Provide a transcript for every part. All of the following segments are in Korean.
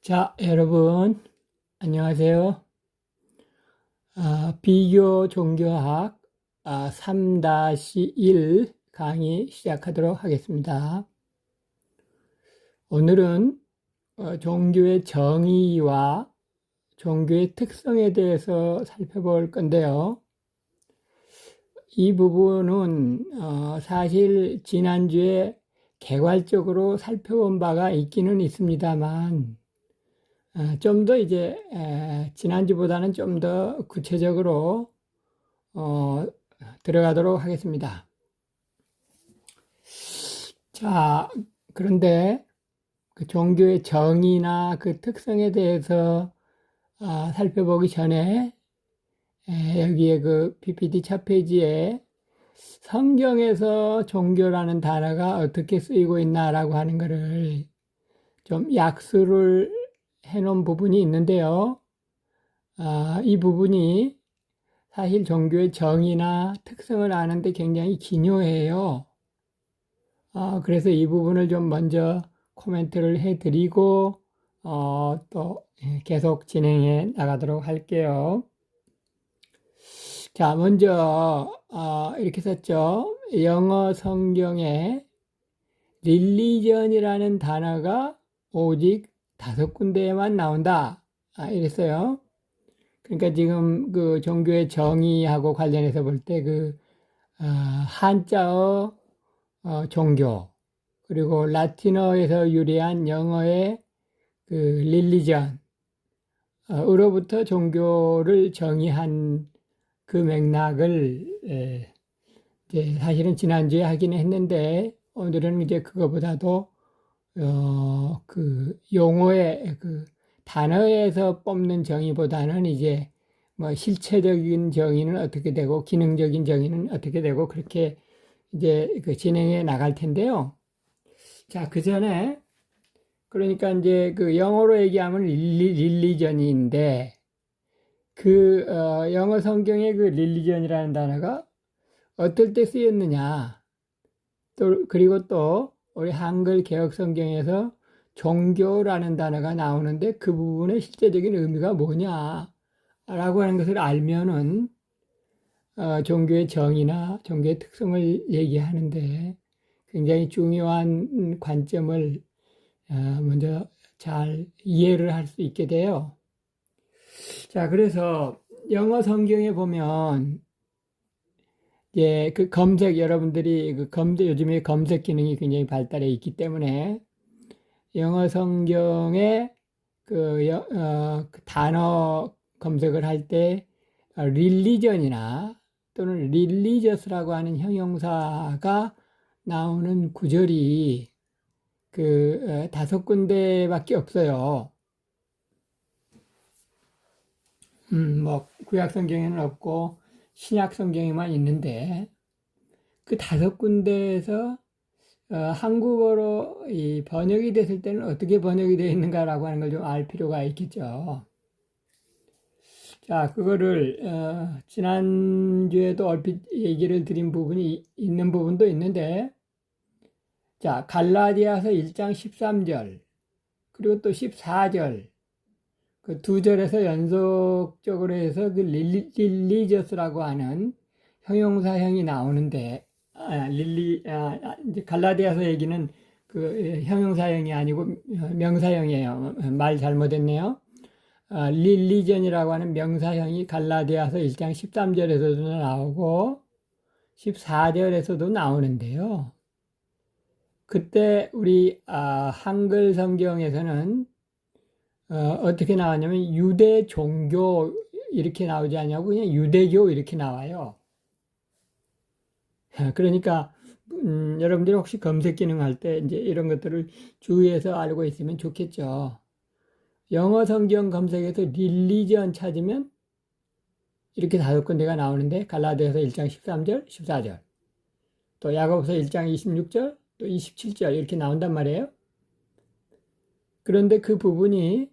자, 여러분, 안녕하세요. 비교 종교학 3-1 강의 시작하도록 하겠습니다. 오늘은 종교의 정의와 종교의 특성에 대해서 살펴볼 건데요. 이 부분은 사실 지난주에 개괄적으로 살펴본 바가 있기는 있습니다만 좀 더 이제 지난주보다는 좀 더 구체적으로 들어가도록 하겠습니다. 자, 그런데 그 종교의 정의나 그 특성에 대해서 살펴보기 전에 여기에 그 PPT 첫 페이지에 성경에서 종교라는 단어가 어떻게 쓰이고 있나라고 하는 것을 좀 약수를 해놓은 부분이 있는데요. 이 부분이 사실 종교의 정의나 특성을 아는데 굉장히 기묘해요. 그래서 이 부분을 좀 먼저 코멘트를 해드리고 또 계속 진행해 나가도록 할게요. 자, 먼저 이렇게 썼죠. 영어 성경에 릴리전이라는 단어가 오직 5군데에만 나온다. 이랬어요. 그러니까 지금 그 종교의 정의하고 관련해서 볼 때 그 한자어 종교, 그리고 라틴어에서 유래한 영어의 그 릴리전 으로부터 종교를 정의한 그 맥락을 이제 사실은 지난주에 하긴 했는데, 오늘은 이제 그거보다도 그 용어의 그 단어에서 뽑는 정의보다는 이제 뭐 실체적인 정의는 어떻게 되고 기능적인 정의는 어떻게 되고 그렇게 이제 그 진행해 나갈 텐데요. 자, 그 전에 그러니까 이제 그 영어로 얘기하면 릴리전인데 그 영어 성경의 그 릴리전이라는 단어가 어떨 때 쓰였느냐, 또 그리고 또 우리 한글 개역 성경에서 종교라는 단어가 나오는데 그 부분의 실제적인 의미가 뭐냐라고 하는 것을 알면은 종교의 정의나 종교의 특성을 얘기하는데 굉장히 중요한 관점을 먼저 잘 이해를 할 수 있게 돼요. 자, 그래서 영어 성경에 보면 예, 그 검색, 여러분들이 그 요즘에 검색 기능이 굉장히 발달해 있기 때문에 영어 성경에 그 단어 검색을 할 때 릴리전이나 또는 릴리저스라고 하는 형용사가 나오는 구절이 그 5군데밖에 없어요. 뭐 구약 성경에는 없고 신약 성경에만 있는데 그 5군데에서 한국어로 이 번역이 됐을 때는 어떻게 번역이 되어 있는가라고 하는 걸 좀 알 필요가 있겠죠. 자, 그거를 지난주에도 얼핏 얘기를 드린 부분이 있는 부분도 있는데, 자, 갈라디아서 1장 13절 그리고 또 14절 그 2절에서 연속적으로 해서 그 릴리저스라고 하는 형용사형이 나오는데, 이제 갈라디아서 얘기는 그 형용사형이 아니고 명사형이에요. 말 잘못했네요. 릴리전이라고 하는 명사형이 갈라디아서 1장 13절에서도 나오고 14절에서도 나오는데요. 그때 우리 한글 성경에서는 어떻게 나왔냐면 유대 종교 이렇게 나오지 않냐고 그냥 유대교 이렇게 나와요. 그러니까 여러분들이 혹시 검색 기능 할 때 이제 이런 것들을 주의해서 알고 있으면 좋겠죠. 영어 성경 검색에서 릴리전 찾으면 이렇게 5군데가 나오는데 갈라디아서 1장 13절, 14절, 또 야고보서 1장 26절, 또 27절 이렇게 나온단 말이에요. 그런데 그 부분이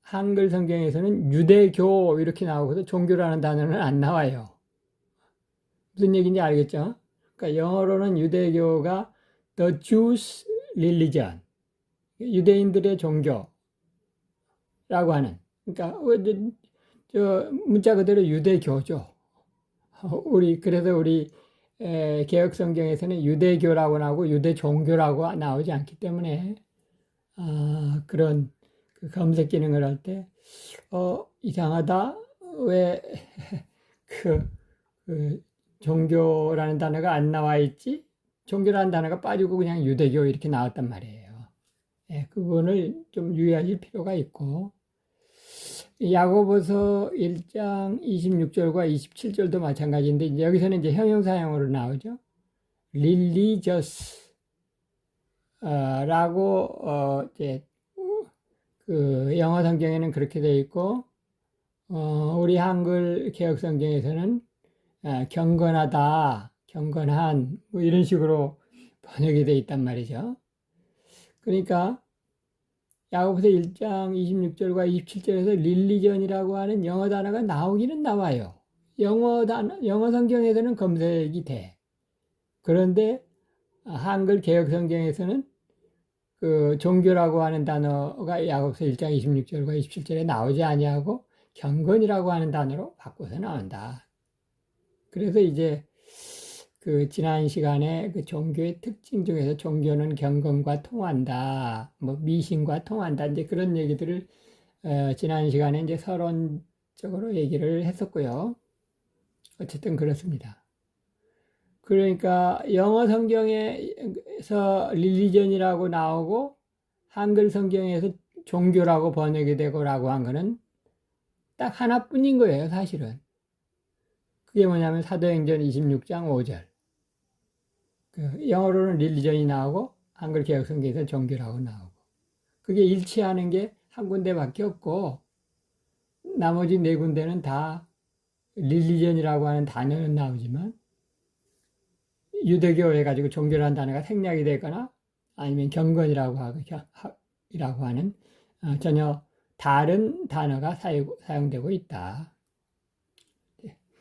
한글 성경에서는 유대교 이렇게 나오고도 종교라는 단어는 안 나와요. 무슨 얘기인지 알겠죠? 그러니까 영어로는 유대교가 The Jewish Religion, 유대인들의 종교, 라고 하는, 그러니까 저 문자 그대로 유대교죠. 그래서 우리 개혁 성경에서는 유대교라고 나오고 유대 종교라고 나오지 않기 때문에 그런 그 검색 기능을 할 때 이상하다, 왜 그, 그 종교라는 단어가 안 나와 있지? 종교라는 단어가 빠지고 그냥 유대교 이렇게 나왔단 말이에요. 그 부분을 좀 유의하실 필요가 있고, 야고보서 1장 26절과 27절도 마찬가지인데, 이제 여기서는 이제 형용사형으로 나오죠. religious 라고 이제 그 영어 성경에는 그렇게 되어 있고, 우리 한글 개혁 성경에서는 경건하다, 경건한 뭐 이런 식으로 번역이 되어 있단 말이죠. 그러니까 야고보서 1장 26절과 27절에서 릴리전이라고 하는 영어 단어가 나오기는 나와요. 영어 성경에서는 검색이 돼. 그런데 한글 개혁 성경에서는 그 종교라고 하는 단어가 야고보서 1장 26절과 27절에 나오지 아니하고 경건이라고 하는 단어로 바꿔서 나온다. 그래서 이제 그 지난 시간에 그 종교의 특징 중에서 종교는 경건과 통한다, 뭐 미신과 통한다, 이제 그런 얘기들을 지난 시간에 이제 서론적으로 얘기를 했었고요. 어쨌든 그렇습니다. 그러니까 영어 성경에서 릴리전이라고 나오고 한글 성경에서 종교라고 번역이 되고라고 한 거는 딱 하나뿐인 거예요, 사실은. 그게 뭐냐면 사도행전 26장 5절. 그 영어로는 릴리전이 나오고 한글 개혁 성경에서 종교라고 나오고, 그게 일치하는 게 한 군데밖에 없고 나머지 네 군데는 다 릴리전이라고 하는 단어는 나오지만 유대교 해가지고 종교라는 단어가 생략이 되거나 아니면 경건이라고 하는 전혀 다른 단어가 사용되고 있다.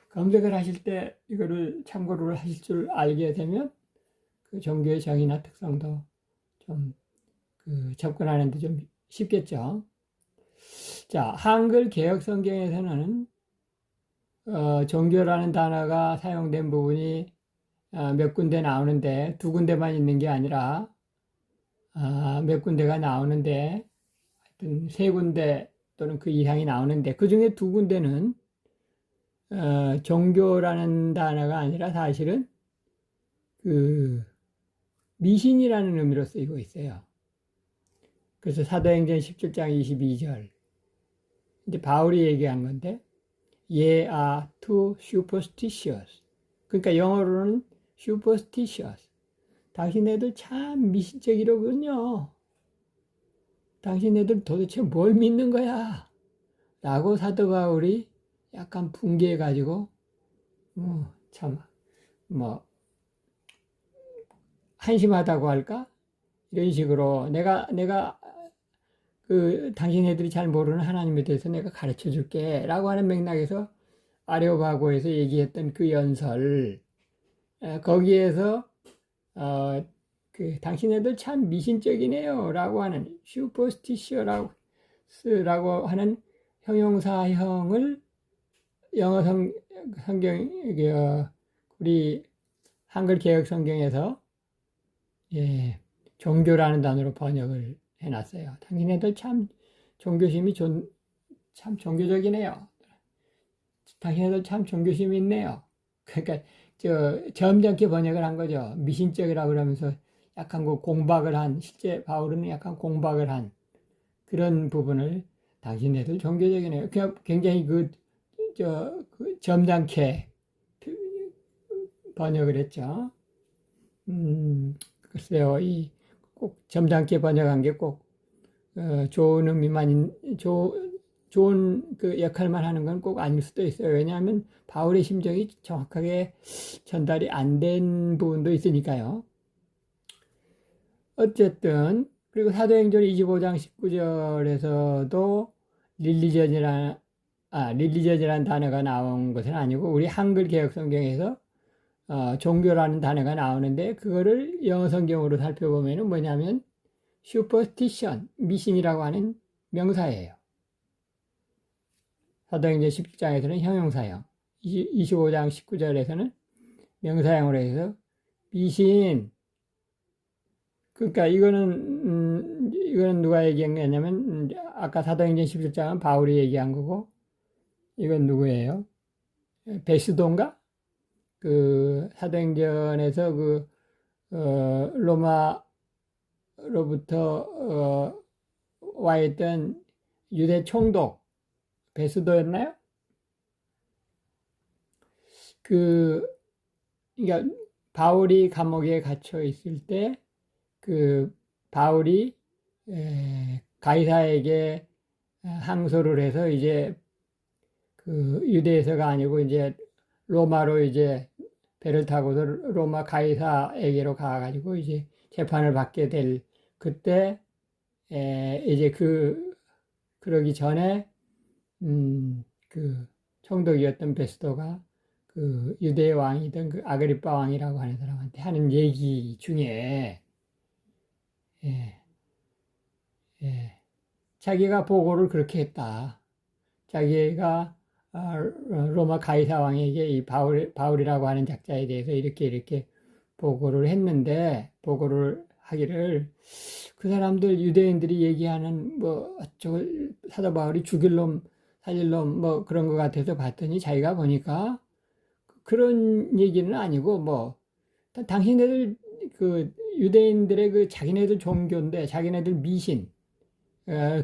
검색을 하실 때 이거를 참고를 하실 줄 알게 되면 그 종교의 정의나 특성도 좀 접근하는데 좀 쉽겠죠. 자, 한글 개혁 성경에서는 종교라는 단어가 사용된 부분이 몇 군데 나오는데, 두 군데만 있는 게 아니라 몇 군데가 나오는데, 하여튼 세 군데 또는 그 이상이 나오는데, 그 중에 두 군데는 종교라는 단어가 아니라 사실은 그 미신이라는 의미로 쓰이고 있어요. 그래서 사도행전 17장 22절, 이제 바울이 얘기한 건데, Ye are too superstitious. 그러니까 영어로는 superstitious. 당신네들 참 미신적이로군요. 당신네들 도대체 뭘 믿는 거야? 라고 사도 바울이 약간 붕괴해가지고, 한심하다고 할까? 이런 식으로 내가 당신네들이 잘 모르는 하나님에 대해서 내가 가르쳐 줄게 라고 하는 맥락에서 아레오바고에서 얘기했던 그 연설, 거기에서 당신네들 참 미신적이네요 라고 하는 슈퍼스티시어라고 하는 형용사형을 영어 성경, 우리 한글 개혁 성경에서 종교라는 단어로 번역을 해놨어요. 당신네들 참 종교심이 참 종교적이네요. 당신네들 참 종교심이 있네요. 그러니까 점잖게 번역을 한 거죠. 미신적이라고 그러면서 약간 공박을 한, 실제 바울은 약간 공박을 한 그런 부분을 당신네들 종교적이네요. 그냥 굉장히 점잖게 번역을 했죠. 글쎄요, 꼭 점잖게 번역한 게 꼭 좋은 의미만 좋은 그 역할만 하는 건 꼭 아닐 수도 있어요. 왜냐하면 바울의 심정이 정확하게 전달이 안 된 부분도 있으니까요. 어쨌든 그리고 사도행전 25장 19절에서도 릴리전이라는 단어가 나온 것은 아니고, 우리 한글 개혁 성경에서 종교라는 단어가 나오는데, 그거를 영어 성경으로 살펴보면 뭐냐면 슈퍼스티션, 미신이라고 하는 명사예요. 사도행전 17장에서는 형용사형, 25장 19절에서는 명사형으로 해서 미신. 그러니까 이거는 누가 얘기한 거냐면 아까 사도행전 17장은 바울이 얘기한 거고, 이건 누구예요? 베스도인가? 그 사도행전에서 로마로부터 와 있던 유대 총독 베스도였나요? 그러니까 바울이 감옥에 갇혀 있을 때 바울이 가이사에게 항소를 해서 이제 유대에서가 아니고 이제 로마로 이제 배를 타고서 로마 가이사에게로 가가지고 이제 재판을 받게 될 그때 이제 그러기 전에 총독이었던 베스도가 유대 왕이던 아그리빠 왕이라고 하는 사람한테 하는 얘기 중에 자기가 보고를 그렇게 했다. 자기가 로마 가이사 왕에게 이 바울이라고 하는 작자에 대해서 이렇게 보고를 했는데, 보고를 하기를 그 사람들 유대인들이 얘기하는 사도 바울이 죽일 놈 살릴 놈 그런 것 같아서 봤더니 자기가 보니까 그런 얘기는 아니고 당신네들 유대인들의 자기네들 종교인데 자기네들 미신,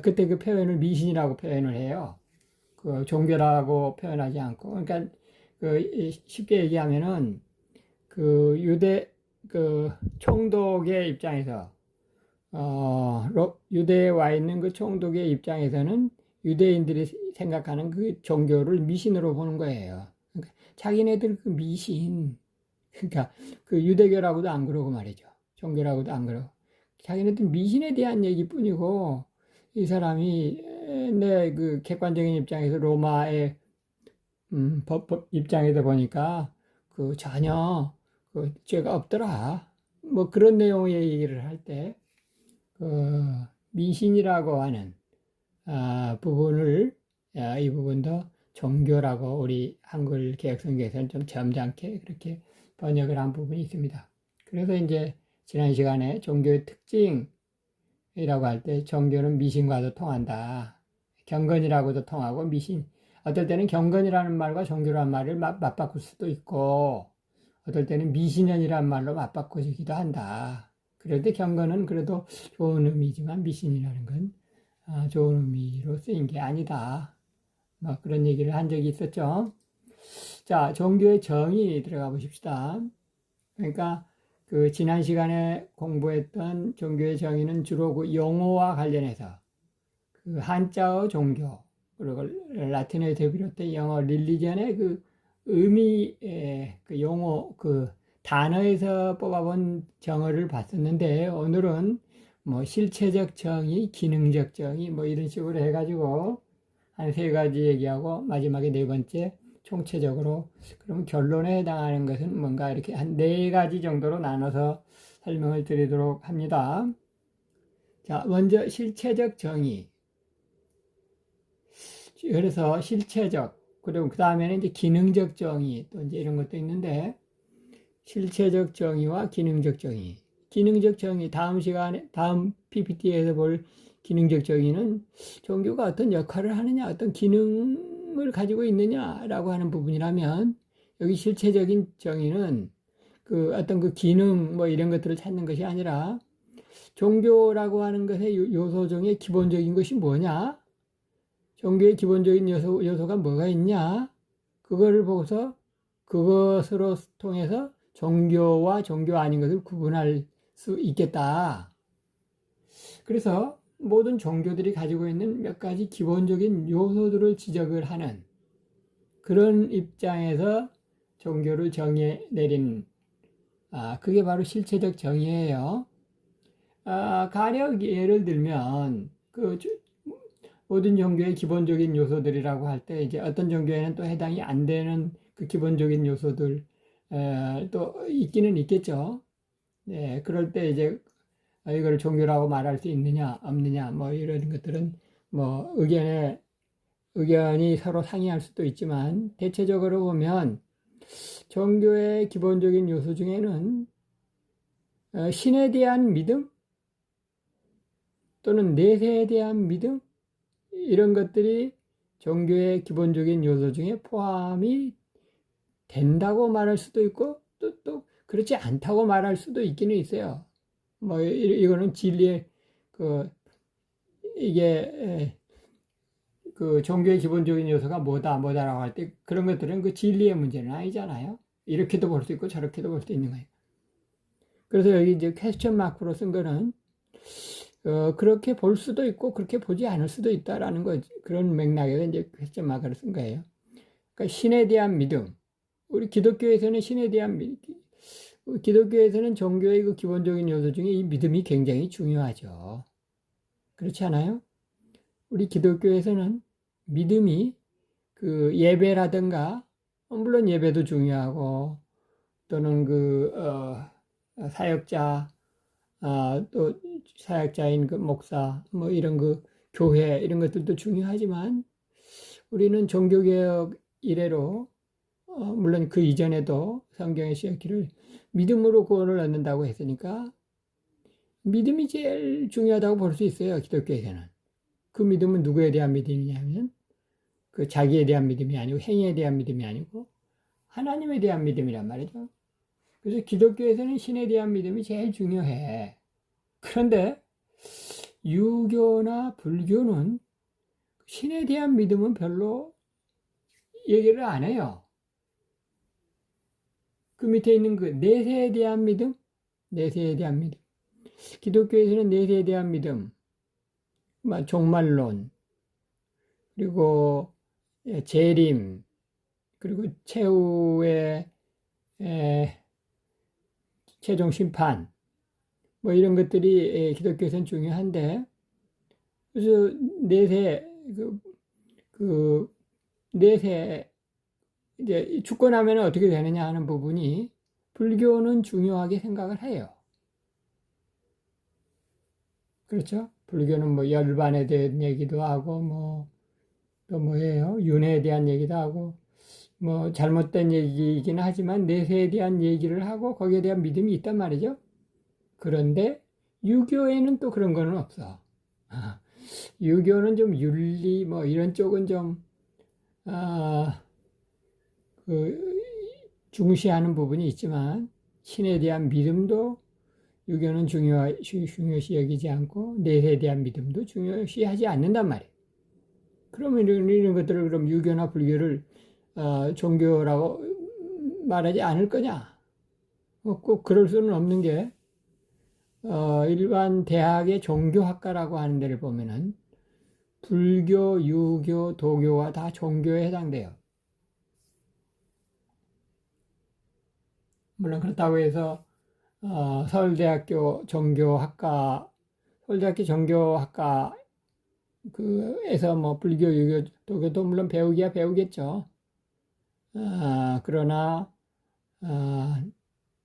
그때 그 표현을 미신이라고 표현을 해요. 종교라고 표현하지 않고. 그러니까 쉽게 얘기하면은 유대 총독의 입장에서 유대에 와 있는 그 총독의 입장에서는 유대인들이 생각하는 그 종교를 미신으로 보는 거예요. 그러니까 자기네들 미신, 그러니까 유대교라고도 안 그러고 말이죠. 종교라고도 안 그러고 자기네들 미신에 대한 얘기뿐이고, 이 사람이 내 객관적인 입장에서 로마의 법 입장에서 보니까 전혀 죄가 없더라. 그런 내용의 얘기를 할 때 미신이라고 하는 부분을 이 부분도 종교라고 우리 한글 개혁성경에서는 좀 점잖게 그렇게 번역을 한 부분이 있습니다. 그래서 이제 지난 시간에 종교의 특징이라고 할 때 종교는 미신과도 통한다. 경건이라고도 통하고 미신. 어떨 때는 경건이라는 말과 종교라는 말을 맞바꿀 수도 있고, 어떨 때는 미신년이라는 말로 맞바꿔주기도 한다. 그런데 경건은 그래도 좋은 의미지만 미신이라는 건 좋은 의미로 쓰인 게 아니다. 그런 얘기를 한 적이 있었죠. 자, 종교의 정의 들어가 보십시다. 그러니까 지난 시간에 공부했던 종교의 정의는 주로 용어와 관련해서 한자어 종교, 그리고 라틴어에서 비롯된 영어 릴리전의 의미의 용어, 단어에서 뽑아본 정의를 봤었는데, 오늘은 실체적 정의, 기능적 정의, 이런 식으로 해가지고 한 3가지 얘기하고 마지막에 4번째 총체적으로, 그럼 결론에 해당하는 것은 뭔가 이렇게 한 4가지 정도로 나눠서 설명을 드리도록 합니다. 자, 먼저 실체적 정의. 그래서 실체적, 그리고 그 다음에는 이제 기능적 정의, 또 이제 이런 것도 있는데, 실체적 정의와 기능적 정의. 기능적 정의, 다음 PPT에서 볼 기능적 정의는 종교가 어떤 역할을 하느냐, 어떤 기능을 가지고 있느냐라고 하는 부분이라면, 여기 실체적인 정의는 어떤 기능, 이런 것들을 찾는 것이 아니라, 종교라고 하는 것의 요소 중에 기본적인 것이 뭐냐? 종교의 기본적인 요소가 뭐가 있냐? 그거를 보고서 그것으로 통해서 종교와 종교 아닌 것을 구분할 수 있겠다. 그래서 모든 종교들이 가지고 있는 몇 가지 기본적인 요소들을 지적을 하는 그런 입장에서 종교를 정해 내린, 그게 바로 실체적 정의예요. 가령 예를 들면 모든 종교의 기본적인 요소들이라고 할 때 이제 어떤 종교에는 또 해당이 안 되는 그 기본적인 요소들 또 있기는 있겠죠. 네, 그럴 때 이제 이걸 종교라고 말할 수 있느냐 없느냐 이런 것들은 의견의 의견이 서로 상이할 수도 있지만 대체적으로 보면 종교의 기본적인 요소 중에는 신에 대한 믿음 또는 내세에 대한 믿음 이런 것들이 종교의 기본적인 요소 중에 포함이 된다고 말할 수도 있고 또 그렇지 않다고 말할 수도 있기는 있어요. 뭐 이거는 진리의 그 이게 그 종교의 기본적인 요소가 뭐다라고 할 때 그런 것들은 그 진리의 문제는 아니잖아요. 이렇게도 볼 수 있고 저렇게도 볼 수 있는 거예요. 그래서 여기 이제 퀘스천 마크로 쓴 거는 그렇게 볼 수도 있고 그렇게 보지 않을 수도 있다라는 거 그런 맥락에서 이제 퀘스천 마크를 쓴 거예요. 그러니까 신에 대한 믿음. 우리 기독교에서는 신에 대한 기독교에서는 종교의 그 기본적인 요소 중에 이 믿음이 굉장히 중요하죠. 그렇지 않아요? 우리 기독교에서는 믿음이 그 예배라든가 물론 예배도 중요하고 또는 사역자 또 사역자인 그 목사 뭐 이런 그 교회 이런 것들도 중요하지만 우리는 종교개혁 이래로 물론 그 이전에도 성경의 시작기를 믿음으로 구원을 얻는다고 했으니까 믿음이 제일 중요하다고 볼 수 있어요. 기독교에서는. 그 믿음은 누구에 대한 믿음이냐면 그 자기에 대한 믿음이 아니고 행위에 대한 믿음이 아니고 하나님에 대한 믿음이란 말이죠. 그래서 기독교에서는 신에 대한 믿음이 제일 중요해. 그런데 유교나 불교는 신에 대한 믿음은 별로 얘기를 안 해요. 그 밑에 있는 그 내세에 대한 믿음, 내세에 대한 믿음. 기독교에서는 내세에 대한 믿음, 종말론, 그리고 재림, 그리고 최후의 최종 심판, 뭐 이런 것들이 기독교에서는 중요한데, 그래서 내세, 내세, 이제 죽고 나면 어떻게 되느냐 하는 부분이 불교는 중요하게 생각을 해요. 그렇죠? 불교는 뭐 열반에 대한 얘기도 하고, 또 뭐예요? 윤회에 대한 얘기도 하고, 뭐 잘못된 얘기이긴 하지만 내세에 대한 얘기를 하고 거기에 대한 믿음이 있단 말이죠. 그런데 유교에는 또 그런 거는 없어. 유교는 좀 윤리 뭐 이런 쪽은 좀 그 중시하는 부분이 있지만 신에 대한 믿음도 유교는 중요시 여기지 않고 내세에 대한 믿음도 중요시하지 않는단 말이에요. 그러면 이런 것들을 그럼 유교나 불교를 종교라고 말하지 않을 거냐? 꼭 그럴 수는 없는 게 일반 대학의 종교학과라고 하는 데를 보면은 불교, 유교, 도교가 다 종교에 해당돼요. 물론 그렇다고 해서 서울대학교 종교학과, 서울대학교 종교학과 그에서 뭐 불교, 유교, 도교도 물론 배우기야 배우겠죠. 그러나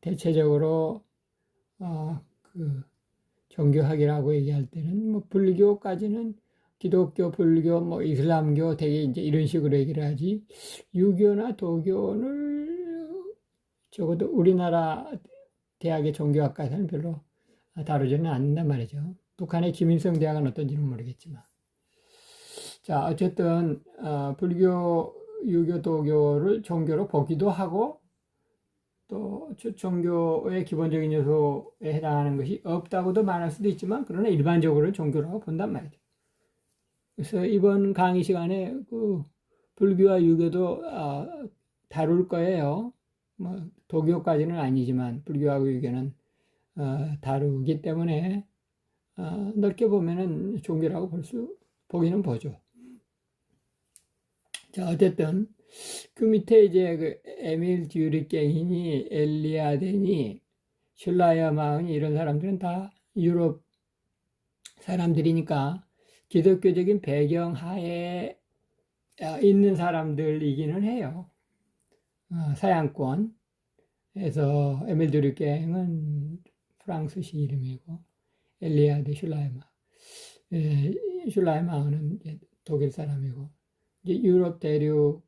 대체적으로 그 종교학이라고 얘기할 때는 뭐 불교까지는 기독교, 불교, 뭐 이슬람교 되게 이제 이런 식으로 얘기를 하지 유교나 도교를 적어도 우리나라 대학의 종교학과에서는 별로 다루지는 않는단 말이죠. 북한의 김일성 대학은 어떤지는 모르겠지만 자 어쨌든 불교, 유교, 도교를 종교로 보기도 하고 또 종교의 기본적인 요소에 해당하는 것이 없다고도 말할 수도 있지만 그러나 일반적으로 종교라고 본단 말이죠. 그래서 이번 강의 시간에 그 불교와 유교도 다룰 거예요. 뭐 도교까지는 아니지만 불교하고 유교는 다루기 때문에 넓게 보면은 종교라고 보기는 보죠. 자 어쨌든 그 밑에 이제 그 에밀 듀르케인이 엘리아덴이 슐라이어 마흔이 이런 사람들은 다 유럽 사람들이니까 기독교적인 배경 하에 있는 사람들이기는 해요. 서양권에서 에밀 듀르케인은 프랑스시 이름이고 엘리아데 슐라이어 마흔은 독일 사람이고 이제 유럽 대륙에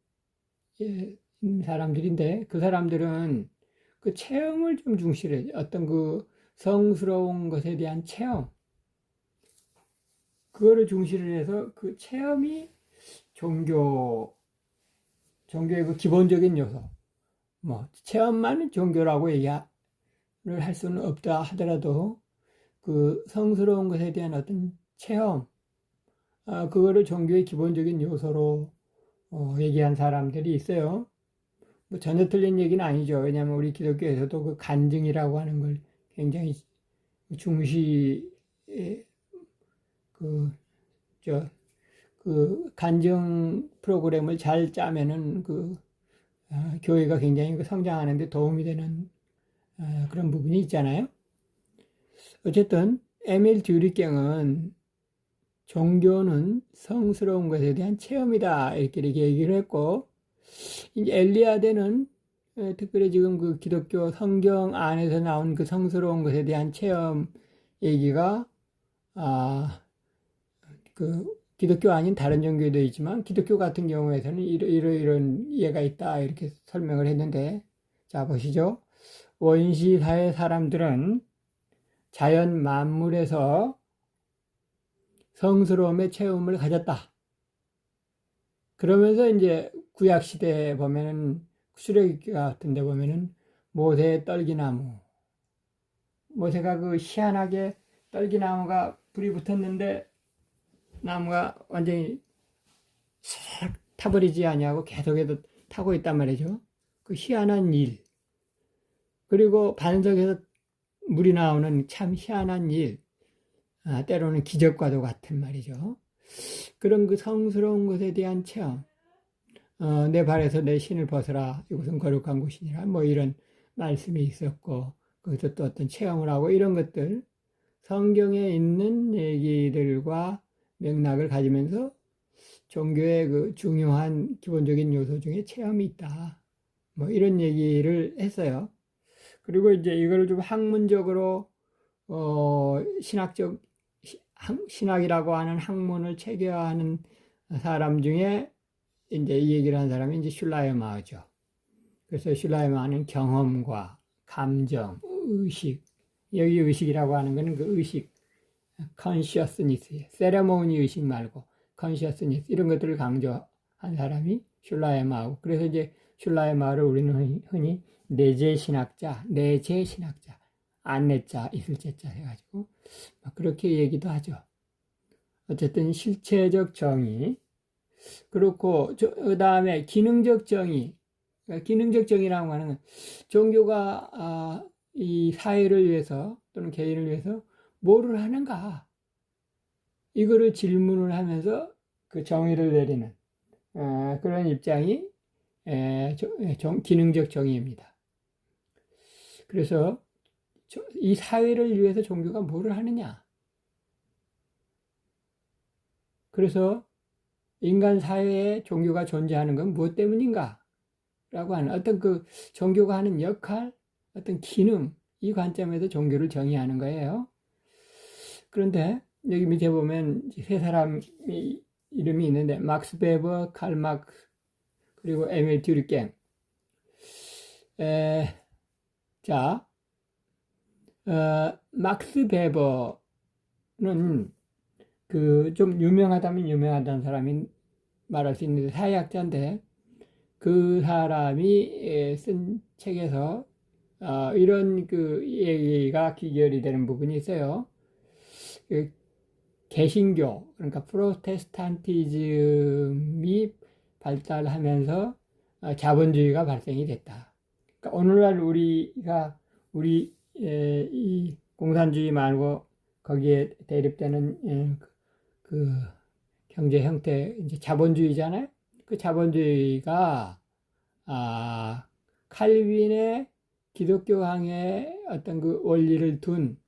있는 사람들인데 그 사람들은 그 체험을 좀 중시해요. 어떤 그 성스러운 것에 대한 체험, 그거를 중시를 해서 그 체험이 종교의 그 기본적인 요소, 뭐 체험만 종교라고 얘기를 할 수는 없다 하더라도 그 성스러운 것에 대한 어떤 체험, 그거를 종교의 기본적인 요소로 얘기한 사람들이 있어요. 뭐 전혀 틀린 얘기는 아니죠. 왜냐하면 우리 기독교에서도 그 간증이라고 하는 걸 굉장히 중시, 그, 저, 그 간증 프로그램을 잘 짜면은 교회가 굉장히 성장하는 데 도움이 되는 그런 부분이 있잖아요. 어쨌든 에밀 듀리갱은 종교는 성스러운 것에 대한 체험이다 이렇게 얘기를 했고, 이제 엘리아데는 특별히 지금 그 기독교 성경 안에서 나온 그 성스러운 것에 대한 체험 얘기가 그 기독교 아닌 다른 종교도 있지만 기독교 같은 경우에서는 이런 예가 있다 이렇게 설명을 했는데, 자 보시죠. 원시 사회 사람들은 자연 만물에서 성스러움의 체험을 가졌다. 그러면서 이제 구약 시대에 보면은 출애굽기 같은 데 보면은 모세의 떨기나무, 모세가 그 희한하게 떨기나무가 불이 붙었는데 나무가 완전히 싹 타버리지 아니하고 계속해서 타고 있단 말이죠. 그 희한한 일. 그리고 반석에서 물이 나오는 참 희한한 일. 때로는 기적과도 같은 말이죠. 그런 그 성스러운 것에 대한 체험. 내 발에서 내 신을 벗어라. 이것은 거룩한 곳이니라. 뭐 이런 말씀이 있었고, 거기서 또 어떤 체험을 하고 이런 것들. 성경에 있는 얘기들과 맥락을 가지면서 종교의 그 중요한 기본적인 요소 중에 체험이 있다. 뭐 이런 얘기를 했어요. 그리고 이제 이걸 좀 학문적으로 신학이라고 하는 학문을 체계화하는 사람 중에 이제 이 얘기를 한 사람이 이제 슐라이마어죠. 그래서 슐라이마어는 경험과 감정, 의식, 여기 의식이라고 하는 것은 그 의식, consciousness예요. 세레모니 의식 말고 consciousness 이런 것들을 강조한 사람이 슐라이마어고, 그래서 이제 슐라이마어를 우리는 흔히 내재신학자, 안내자, 있을제자 해가지고 그렇게 얘기도 하죠. 어쨌든 실체적 정의, 그렇고 그 다음에 기능적 정의. 기능적 정의라고 하는 건 종교가 이 사회를 위해서 또는 개인을 위해서 뭐를 하는가, 이거를 질문을 하면서 그 정의를 내리는 그런 입장이 기능적 정의입니다. 그래서 이 사회를 위해서 종교가 뭐를 하느냐, 그래서 인간 사회에 종교가 존재하는 건 무엇 때문인가 라고 하는 어떤 그 종교가 하는 역할, 어떤 기능, 이 관점에서 종교를 정의하는 거예요. 그런데 여기 밑에 보면 세 사람 이름이 있는데, 막스 베버, 칼 막스, 그리고 에밀 듀리갱. 자, 막스 베버는 그 좀 유명하다면 유명하다는 사람이 말할 수 있는데, 사회학자인데 그 사람이 쓴 책에서 이런 그 얘기가 기결이 되는 부분이 있어요. 그 개신교, 그러니까 프로테스탄티즘이 발달하면서 자본주의가 발생이 됐다. 그러니까 오늘날 이 공산주의 말고 거기에 대립되는 그 경제 형태, 이제 자본주의잖아요. 그 자본주의가 칼빈의 기독교항의 어떤 그 원리를 둔,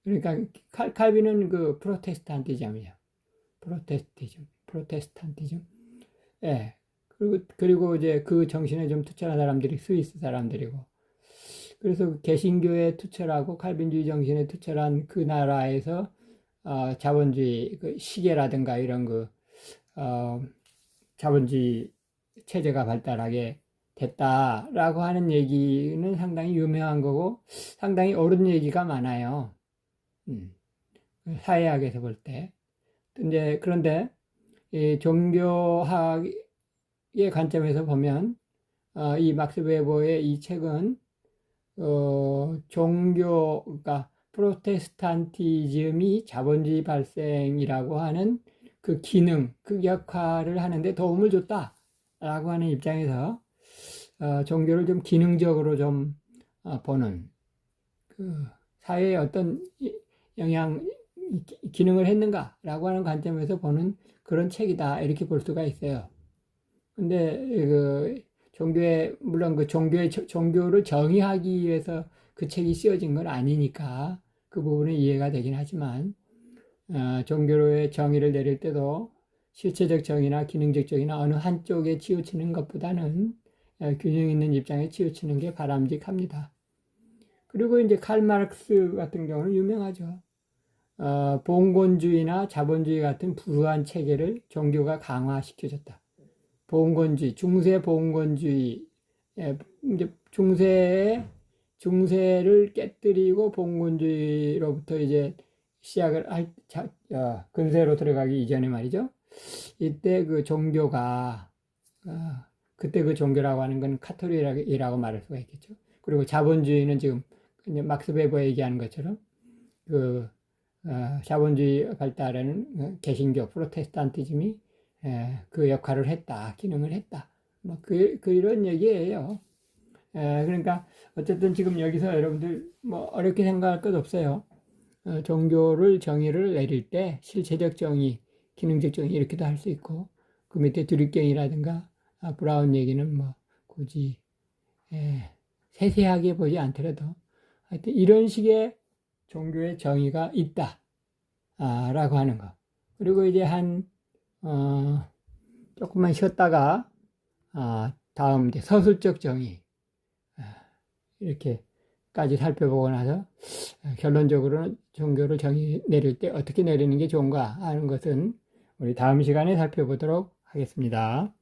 그러니까 칼빈은 그 프로테스탄티즘이에요. 프로테스탄티즘. 예. 그리고 이제 그 정신에 좀 투철한 사람들이 스위스 사람들이고, 그래서 그 개신교에 투철하고 칼빈주의 정신에 투철한 그 나라에서 자본주의 그 시계라든가 이런 자본주의 체제가 발달하게 됐다라고 하는 얘기는 상당히 유명한 거고 상당히 옳은 얘기가 많아요. 사회학에서 볼 때. 그런데 이 종교학의 관점에서 보면 이 막스 베버의 이 책은 그러니까 프로테스탄티즘이 자본주의 발생이라고 하는 그 기능, 그 역할을 하는데 도움을 줬다라고 하는 입장에서 종교를 좀 기능적으로 좀 보는 그 사회에 어떤 기능을 했는가라고 하는 관점에서 보는 그런 책이다 이렇게 볼 수가 있어요. 근데 물론 종교를 정의하기 위해서 그 책이 쓰여진 건 아니니까 그 부분은 이해가 되긴 하지만 종교의 정의를 내릴 때도 실체적 정의나 기능적 정의나 어느 한쪽에 치우치는 것보다는 균형 있는 입장에 치우치는 게 바람직합니다. 그리고 이제 칼 마르크스 같은 경우는 유명하죠. 봉건주의나 자본주의 같은 불우한 체계를 종교가 강화시켜줬다. 봉건주의, 중세 봉건주의, 이제 중세를 깨뜨리고 봉건주의로부터 이제 시작을 근세로 들어가기 이전에 말이죠. 이때 그 종교가, 그때 그 종교라고 하는 건 카톨릭이라고 말할 수가 있겠죠. 그리고 자본주의는 지금 막스 베버 얘기하는 것처럼 자본주의 발달에는 개신교, 프로테스탄티즘이 그 역할을 했다, 기능을 했다. 이런 얘기예요. 그러니까 어쨌든 지금 여기서 여러분들 어렵게 생각할 것 없어요. 종교를 정의를 내릴 때 실체적 정의, 기능적 정의 이렇게도 할 수 있고 그 밑에 드립경이라든가 브라운 얘기는 굳이 세세하게 보지 않더라도 하여튼 이런 식의 종교의 정의가 있다 라고 하는 거. 그리고 이제 조금만 쉬었다가 다음 이제 서술적 정의 이렇게까지 살펴보고 나서 결론적으로는 종교를 정의 내릴 때 어떻게 내리는 게 좋은가 하는 것은 우리 다음 시간에 살펴보도록 하겠습니다.